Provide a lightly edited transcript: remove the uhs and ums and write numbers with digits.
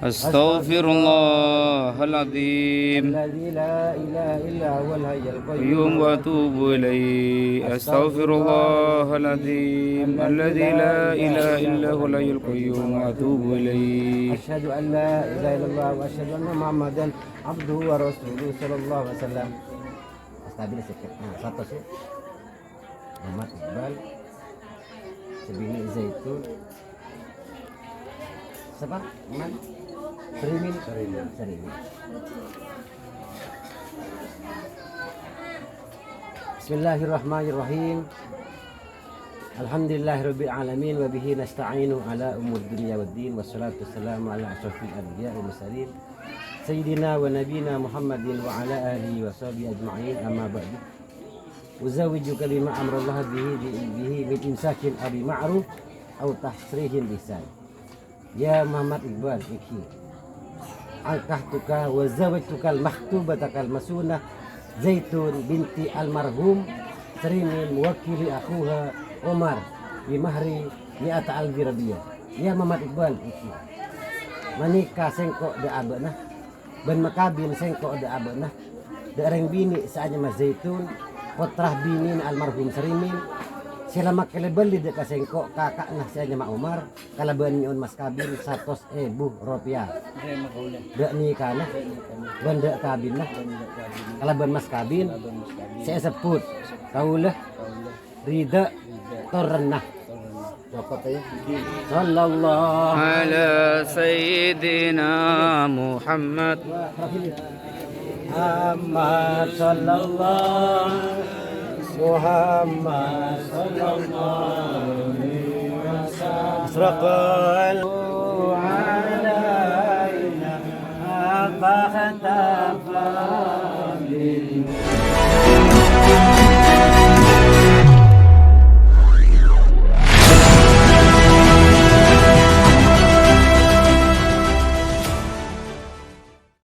أستغفر الله العظيم الذي لا إله إلا هو الحي القيوم القيوم وأتوب إليه. أستغفر الله العظيم الذي لا إله إلا هو الحي القيوم وأتوب إليه. أشهد أن لا إله إلا الله وأشهد أن محمدا عبده ورسوله صلى الله عليه وسلم. Stabil sikit. Nah, satu sih. Muhammad Iqbal, sebini Zaitun. Siapa? Man? Serimin. Bismillahirrahmanirrahim. Alhamdulillahirabbil alamin wa bihi nasta'inu ala umur dunya waddin wassalatu wassalamu ala asyrafil anbiya'i wal mursalin sayyidina wa nabiyina Muhammadin wa ala alihi wa sahbihi ajma'in amma ba'du. Uzawijuka bima amrullah bihi min imsakin abi ma'ruf aw tahsrihin lisan. Ya Muhammad Iqbal iki angkahtuka wa zawajtuka al-makhtubatakal masunah Zaitun binti almarhum Serimin wakili akuha Omar di mahri mi'ata alfi rabiyah. Ya Muhammad Iqbal iki manika sengkok de abana ban makabin sengkok de abana de reng bini saanya mas Zaitun putrah bini almarhum Serimin sila makelebeli de kasengkok kakak nah saanya mak Omar kalaban niun mas kabin 100,000 rupiah de nikah nah ban de kabin nah kalaban mas kabin saya sebut kaulah rida tornah sallallahu على سيدنا محمد Muhammad sallallahu Muhammad sallallahu alaihi wasallam asraqal alaina fa khatafa